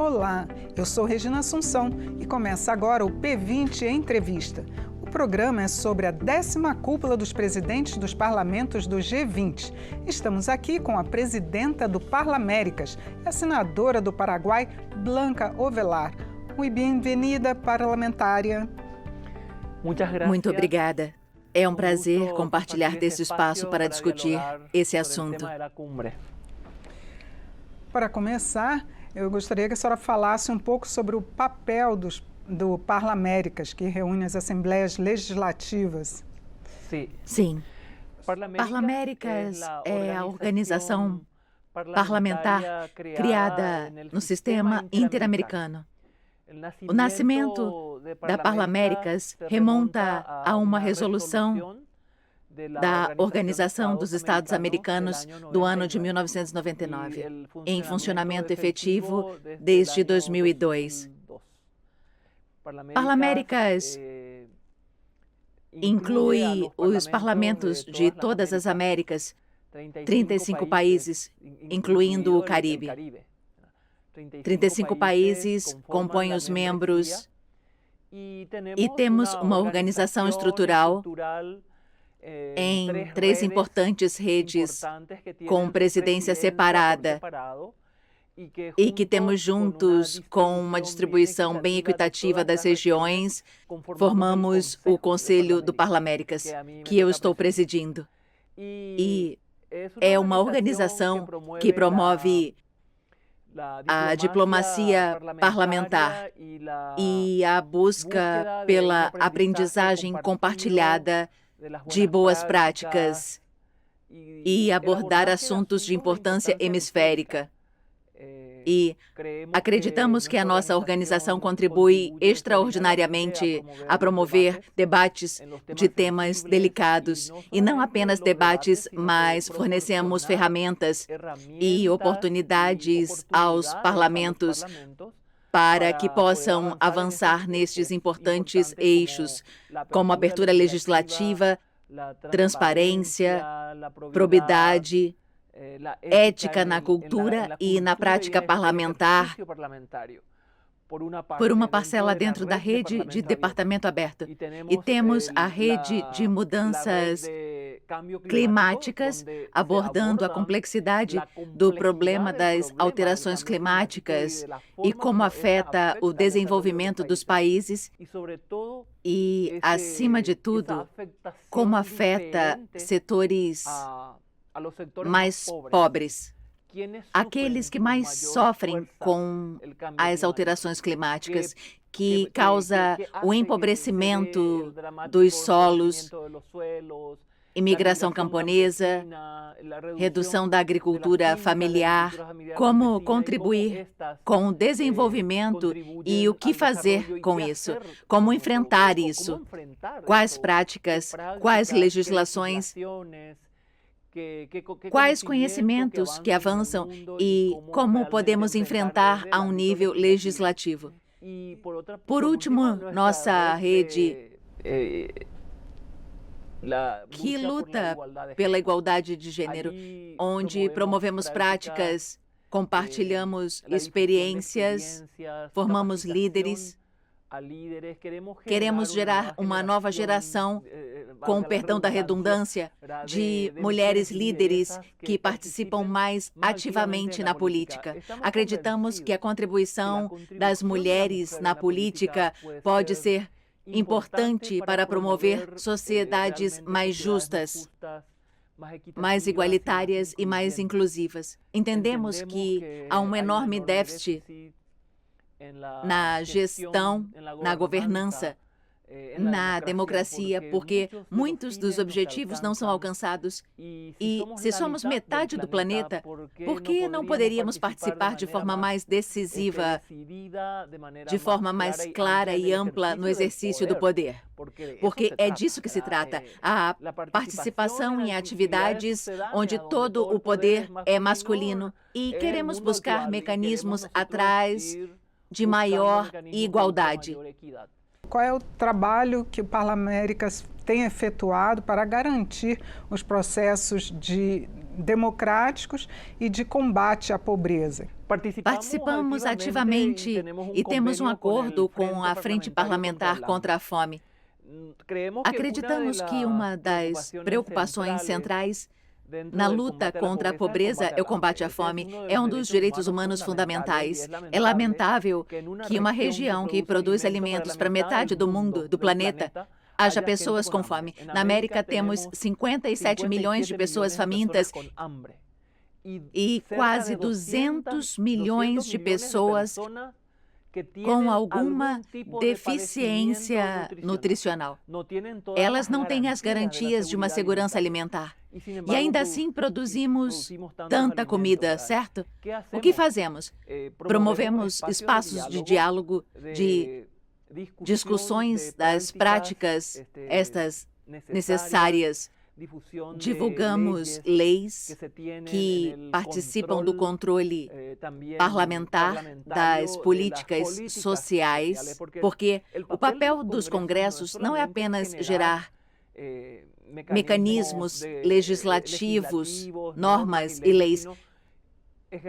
Olá, eu sou Regina Assunção e começa agora o P20 Entrevista. O programa é sobre a 10ª cúpula dos presidentes dos parlamentos do G20. Estamos aqui com a presidenta do Parlaméricas e a senadora do Paraguai, Blanca Ovelar. Muito bem-vinda, parlamentária. Muito obrigada. É um prazer compartilhar desse espaço para discutir esse assunto. Para começar, eu gostaria que a senhora falasse um pouco sobre o papel do Parlaméricas, que reúne as assembleias legislativas. Sim. Parlaméricas é a organização parlamentar criada no sistema interamericano. O nascimento da Parlaméricas remonta a uma resolução da Organização dos Estados Americanos do ano de 1999, em funcionamento efetivo desde 2002. Parlaméricas inclui os parlamentos de todas as Américas, 35 países, incluindo o Caribe. 35 países compõem os membros e temos uma organização estrutural em 3 importantes redes com presidência separada e que temos juntos, com uma distribuição bem equitativa das regiões, formamos o Conselho do Parlaméricas, que eu estou presidindo. E é uma organização que promove a diplomacia parlamentar e a busca pela aprendizagem compartilhada de boas práticas e abordar assuntos de importância hemisférica. E acreditamos que a nossa organização contribui extraordinariamente a promover debates de temas delicados, e não apenas debates, mas fornecemos ferramentas e oportunidades aos parlamentos para que possam avançar nestes importantes eixos, como abertura legislativa, transparência, probidade, ética na cultura e na prática parlamentar, por uma parcela dentro da rede de departamento aberto. E temos a rede de mudanças climáticas, abordando a complexidade do problema das alterações climáticas e como afeta o desenvolvimento dos países e, acima de tudo, como afeta setores mais pobres, aqueles que mais sofrem com as alterações climáticas, que causa o empobrecimento dos solos, imigração camponesa, redução da agricultura familiar, como contribuir com o desenvolvimento e o que fazer com isso, como enfrentar isso, quais práticas, quais legislações, quais conhecimentos que avançam e como podemos enfrentar a um nível legislativo. Por último, nossa rede que luta pela igualdade de gênero, onde promovemos práticas, compartilhamos experiências, formamos líderes. Queremos gerar uma nova geração, com o perdão da redundância, de mulheres líderes que participam mais ativamente na política. Acreditamos que a contribuição das mulheres na política pode ser importante para promover sociedades mais justas, mais igualitárias e mais inclusivas. Entendemos que há um enorme déficit na gestão, na governança, na democracia, porque muitos dos objetivos não são alcançados. E se somos metade do planeta, por que não poderíamos participar de forma mais decisiva, de forma mais clara e ampla no exercício do poder? Porque é disso que se trata, a participação em atividades onde todo o poder é masculino, e queremos buscar mecanismos atrás de maior igualdade. qual é o trabalho que o Parlaméricas tem efetuado para garantir os processos democráticos e de combate à pobreza. Participamos ativamente e temos um acordo com a Frente Parlamentar contra a Fome. Acreditamos que uma das preocupações centrais na luta contra a pobreza é o combate à fome. É um dos direitos humanos fundamentais. É lamentável que uma região que produz alimentos para metade do mundo, do planeta, haja pessoas com fome. Na América temos 57 milhões de pessoas famintas e quase 200 milhões de pessoas com alguma deficiência nutricional. Elas não têm as garantias de uma segurança alimentar. E ainda assim produzimos tanta comida, certo? O que fazemos? Promovemos espaços de diálogo, de discussões das práticas, estas necessárias. Divulgamos leis que participam do controle parlamentar das políticas sociais, porque o papel dos congressos não é apenas gerar mecanismos legislativos, normas e leis,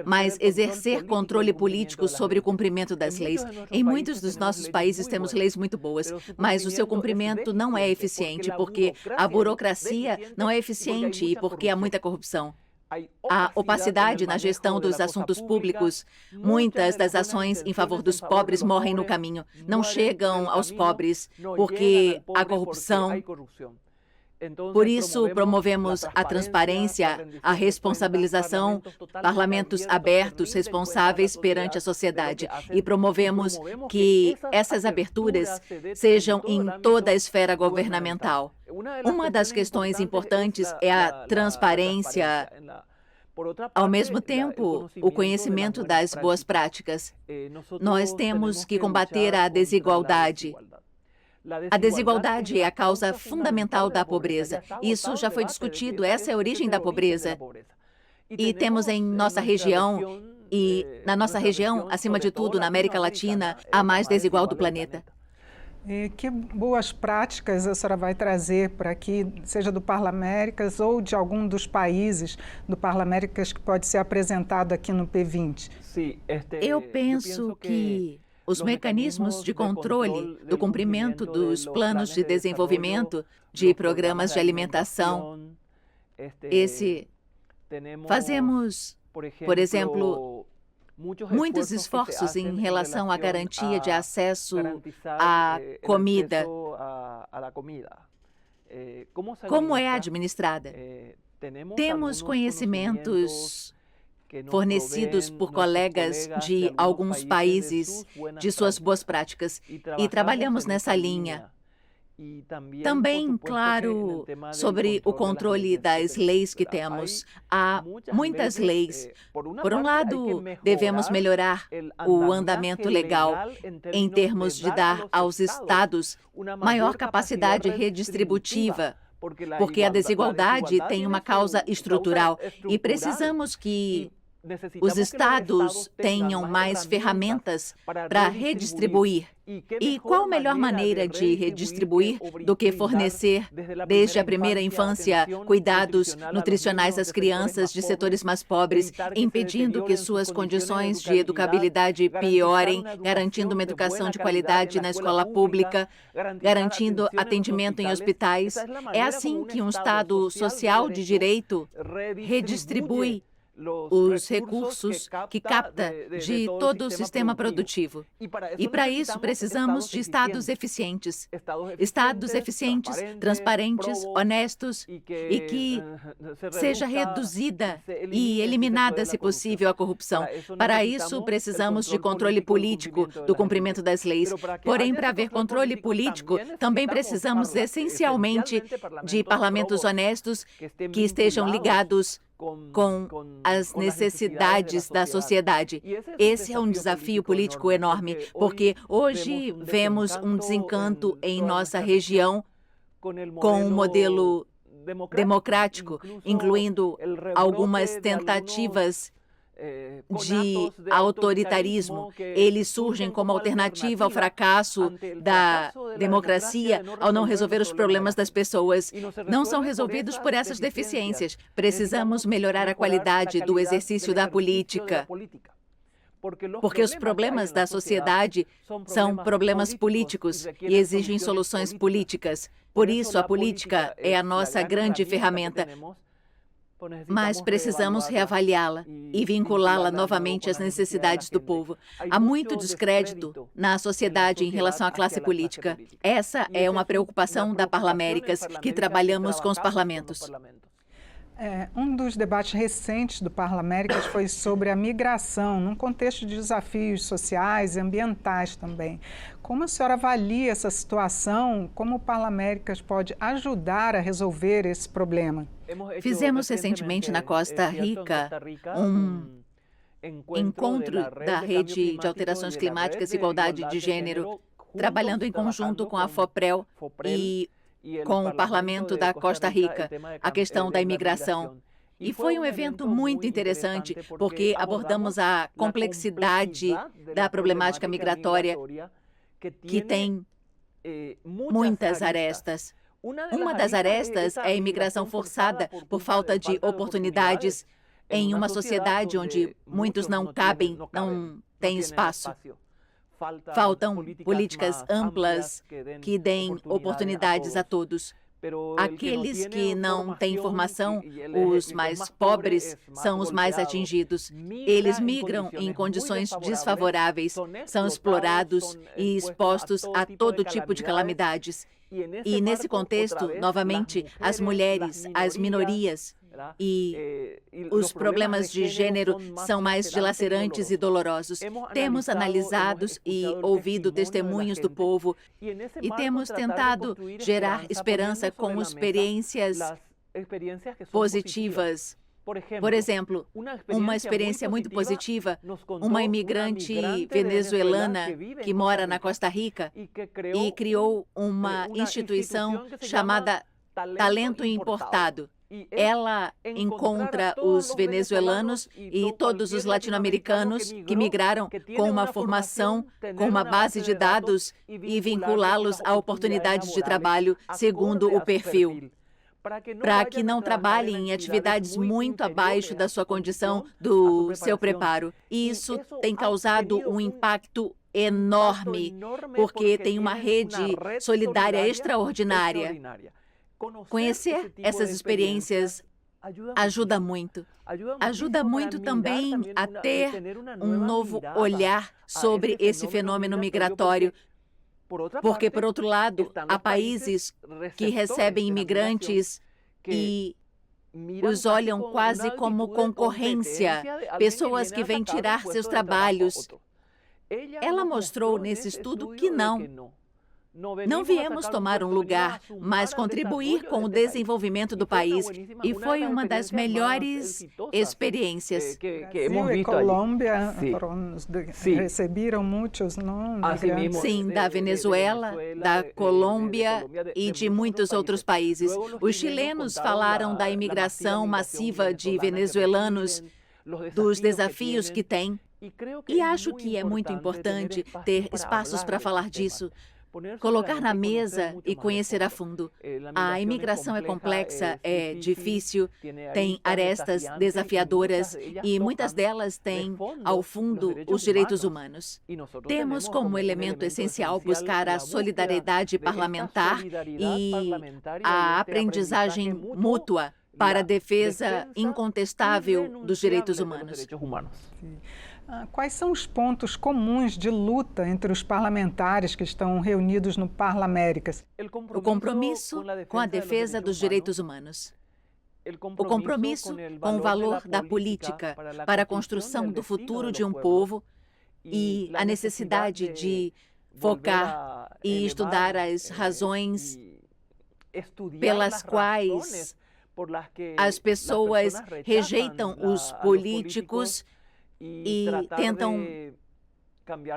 mas exercer controle político sobre o cumprimento das leis. Em muitos dos nossos países temos leis muito boas, mas o seu cumprimento não é eficiente, porque a burocracia não é eficiente e porque há muita corrupção. Há opacidade na gestão dos assuntos públicos. Muitas das ações em favor dos pobres morrem no caminho, não chegam aos pobres, porque há corrupção. Por isso, promovemos a transparência, a responsabilização, parlamentos abertos, responsáveis perante a sociedade. E promovemos que essas aberturas sejam em toda a esfera governamental. Uma das questões importantes é a transparência. Ao mesmo tempo, o conhecimento das boas práticas. Nós temos que combater a desigualdade. A desigualdade é a causa fundamental da pobreza. Isso já foi discutido, essa é a origem da pobreza. E temos em nossa região, e na nossa região, acima de tudo, na América Latina, a mais desigual do planeta. E que boas práticas a senhora vai trazer para aqui, seja do Parlaméricas ou de algum dos países do Parlaméricas que pode ser apresentado aqui no P20? Eu penso que os mecanismos de controle do cumprimento dos planos de desenvolvimento, de programas de alimentação, fazemos, por exemplo, muitos esforços em relação à garantia de acesso à comida. Como é administrada? Temos conhecimentos fornecidos por colegas de alguns países de suas boas práticas e trabalhamos nessa linha. Também, claro, sobre o controle das leis que temos. Há muitas leis. Por um lado, devemos melhorar o andamento legal em termos de dar aos estados maior capacidade redistributiva, porque a desigualdade tem uma causa estrutural e precisamos que os estados tenham mais ferramentas para redistribuir. E qual a melhor maneira de redistribuir do que fornecer, desde a primeira infância, cuidados nutricionais às crianças de setores mais pobres, impedindo que suas condições de educabilidade piorem, garantindo uma educação de qualidade na escola pública, garantindo atendimento em hospitais? É assim que um Estado social de direito redistribui os recursos que capta de todo o sistema produtivo. E para isso precisamos de estados eficientes. Estados eficientes, transparentes, honestos e que seja reduzida e eliminada, se possível, a corrupção. Para isso precisamos de controle político do cumprimento das leis. Porém, para haver controle político, também precisamos essencialmente de parlamentos honestos que estejam ligados com as necessidades da sociedade. Esse é um desafio político enorme, porque hoje vemos um desencanto em nossa região com um modelo democrático, incluindo algumas tentativas de autoritarismo. Eles surgem como alternativa ao fracasso da democracia ao não resolver os problemas das pessoas. Não são resolvidos por essas deficiências. Precisamos melhorar a qualidade do exercício da política. Porque os problemas da sociedade são problemas políticos e exigem soluções políticas. Por isso, a política é a nossa grande ferramenta. Mas precisamos reavaliá-la e vinculá-la novamente às necessidades do povo. Há muito descrédito na sociedade em relação à classe política. Essa é uma preocupação da Parlaméricas, que trabalhamos com os parlamentos. Um dos debates recentes do Parlaméricas foi sobre a migração, num contexto de desafios sociais e ambientais também. Como a senhora avalia essa situação? Como o Parlaméricas pode ajudar a resolver esse problema? Fizemos recentemente na Costa Rica um encontro da Rede de Alterações Climáticas e Igualdade de Gênero, trabalhando em conjunto com a FOPREL e com o Parlamento da Costa Rica, a questão da imigração. E foi um evento muito interessante, porque abordamos a complexidade da problemática migratória, que tem muitas arestas. Uma das arestas é a imigração forçada por falta de oportunidades em uma sociedade onde muitos não cabem, não têm espaço. Faltam políticas amplas que deem oportunidades a todos. Aqueles que não têm formação, os mais pobres, são os mais atingidos. Eles migram em condições desfavoráveis, são explorados e expostos a todo tipo de calamidades. E nesse contexto, novamente, as mulheres, as minorias e os problemas de gênero são mais dilacerantes e dolorosos. Temos analisado e ouvido testemunhos do povo e temos tentado gerar esperança com experiências positivas. Por exemplo, uma experiência muito positiva, uma imigrante venezuelana que mora na Costa Rica e criou uma instituição chamada Talento Importado. Ela encontra os venezuelanos e todos os latino-americanos que migraram com uma formação, com uma base de dados e vinculá-los a oportunidades de trabalho segundo o perfil, para que não trabalhem em atividades muito abaixo da sua condição, do seu preparo. E isso tem causado um impacto enorme, porque tem uma rede solidária extraordinária. Conhecer essas experiências ajuda muito. Ajuda muito também a ter um novo olhar sobre esse fenômeno migratório, porque, por outro lado, há países que recebem imigrantes e os olham quase como concorrência, pessoas que vêm tirar seus trabalhos. Ela mostrou nesse estudo que não viemos tomar um lugar, mas contribuir com o desenvolvimento do país. E foi uma das melhores experiências. Brasil e Colômbia receberam muitos migrantes. Sim, da Venezuela, da Colômbia e de muitos outros países. Os chilenos falaram da imigração massiva de venezuelanos, dos desafios que têm. E acho que é muito importante ter espaços para falar disso. Colocar na mesa e conhecer a fundo. A imigração é complexa, é difícil, tem arestas desafiadoras e muitas delas têm, ao fundo, os direitos humanos. Temos como elemento essencial buscar a solidariedade parlamentar e a aprendizagem mútua para a defesa incontestável dos direitos humanos. Quais são os pontos comuns de luta entre os parlamentares que estão reunidos no Parlaméricas? O compromisso com a defesa dos direitos humanos. O compromisso com o valor da política para a construção do futuro de um povo e a necessidade de focar e estudar as razões pelas quais as pessoas rejeitam os políticos e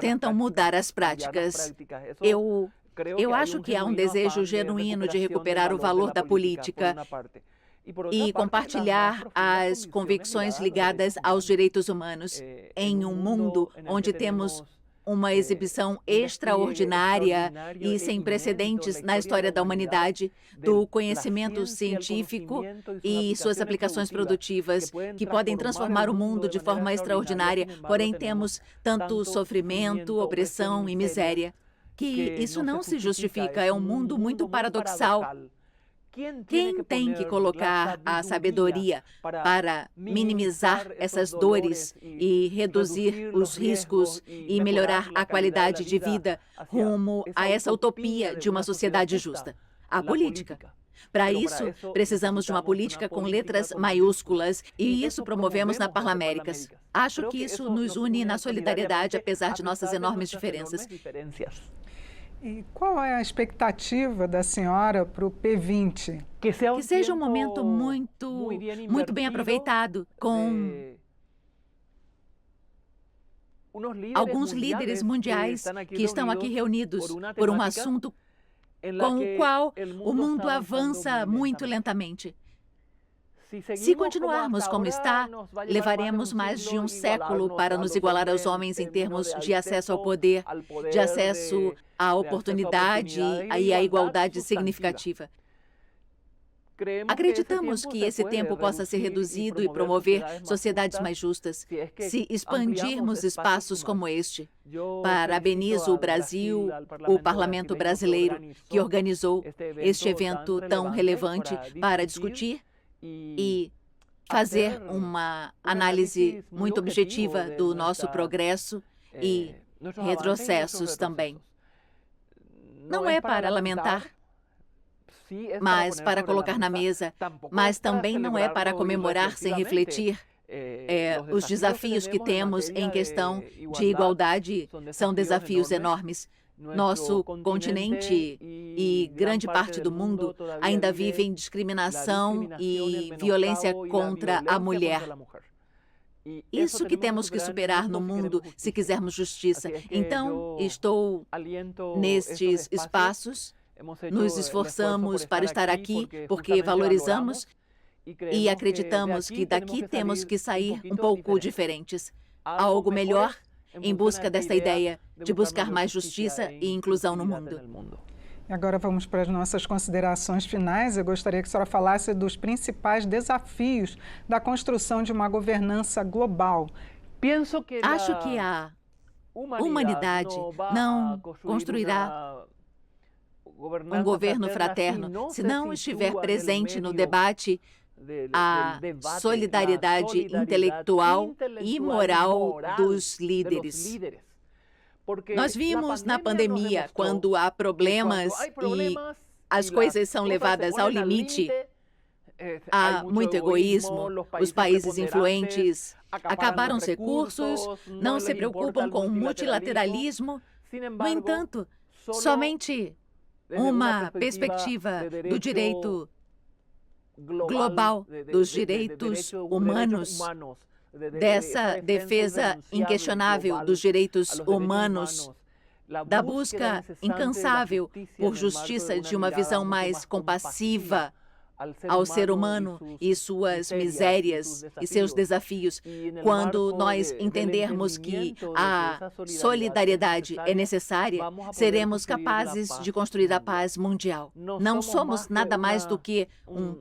tentam mudar as práticas. Eu acho que há um desejo genuíno de recuperar o valor da política e compartilhar as convicções ligadas aos direitos humanos em um mundo onde temos uma exibição extraordinária e sem precedentes na história da humanidade do conhecimento científico e suas aplicações produtivas, que podem transformar o mundo de forma extraordinária, porém temos tanto sofrimento, opressão e miséria, que isso não se justifica. É um mundo muito paradoxal. Quem tem que colocar a sabedoria para minimizar essas dores e reduzir os riscos e melhorar a qualidade de vida rumo a essa utopia de uma sociedade justa? A política. Para isso, precisamos de uma política com letras maiúsculas e isso promovemos na Parlaméricas. Acho que isso nos une na solidariedade, apesar de nossas enormes diferenças. E qual é a expectativa da senhora para o P20? Que seja um momento muito bem aproveitado, com alguns líderes mundiais que estão aqui reunidos por um assunto com o qual o mundo avança muito lentamente. Se continuarmos como está, levaremos mais de um século para nos igualar aos homens em termos de acesso ao poder, de acesso à oportunidade e à igualdade significativa. Acreditamos que esse tempo possa ser reduzido e promover sociedades mais justas se expandirmos espaços como este. Parabenizo o Brasil, o Parlamento brasileiro, que organizou este evento tão relevante para discutir e fazer uma análise muito objetiva do nosso progresso e retrocessos também. Não é para lamentar, mas para colocar na mesa, mas também não é para comemorar sem refletir. Os desafios que temos em questão de igualdade são desafios enormes. Nosso continente e grande parte do mundo ainda vivem discriminação e violência contra a mulher. Isso que temos que superar no mundo se quisermos justiça. Então, estou nestes espaços, nos esforçamos para estar aqui porque valorizamos e acreditamos que daqui temos que sair um pouco diferentes. Algo melhor em busca dessa ideia de buscar mais justiça e inclusão no mundo. E agora vamos para as nossas considerações finais. Eu gostaria que a senhora falasse dos principais desafios da construção de uma governança global. Acho que a humanidade não construirá um governo fraterno se não estiver presente no debate a solidariedade intelectual e moral dos líderes. Nós vimos na pandemia, quando há problemas e as coisas são levadas ao limite, há muito egoísmo, os países influentes acabaram os recursos, não se preocupam com o multilateralismo. No entanto, somente uma perspectiva do direito global, dos direitos humanos, dessa defesa inquestionável dos direitos humanos, da busca incansável por justiça, de uma visão mais compassiva ao ser humano e suas misérias e seus desafios. Quando nós entendermos que a solidariedade é necessária, seremos capazes de construir a paz mundial. Não somos nada mais do que um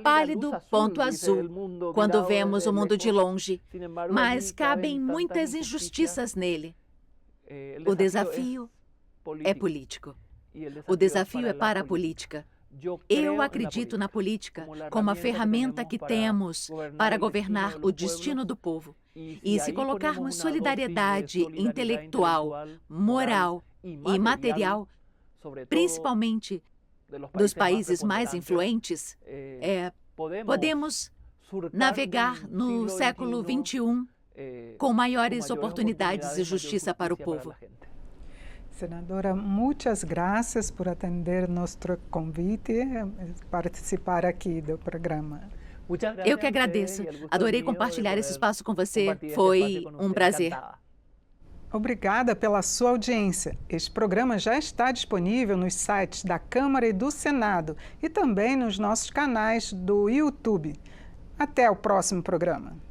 pálido ponto azul quando vemos o mundo de longe, mas cabem muitas injustiças nele. O desafio é político. O desafio é para a política. Eu acredito na política como a ferramenta que temos para governar o destino do povo. E se colocarmos solidariedade intelectual, moral e material, principalmente dos países mais influentes, podemos navegar no século XXI com maiores oportunidades de justiça para o povo. Senadora, muitas graças por atender nosso convite e participar aqui do programa. Eu que agradeço. Adorei compartilhar esse espaço com você. Foi um prazer. Obrigada pela sua audiência. Este programa já está disponível nos sites da Câmara e do Senado e também nos nossos canais do YouTube. Até o próximo programa.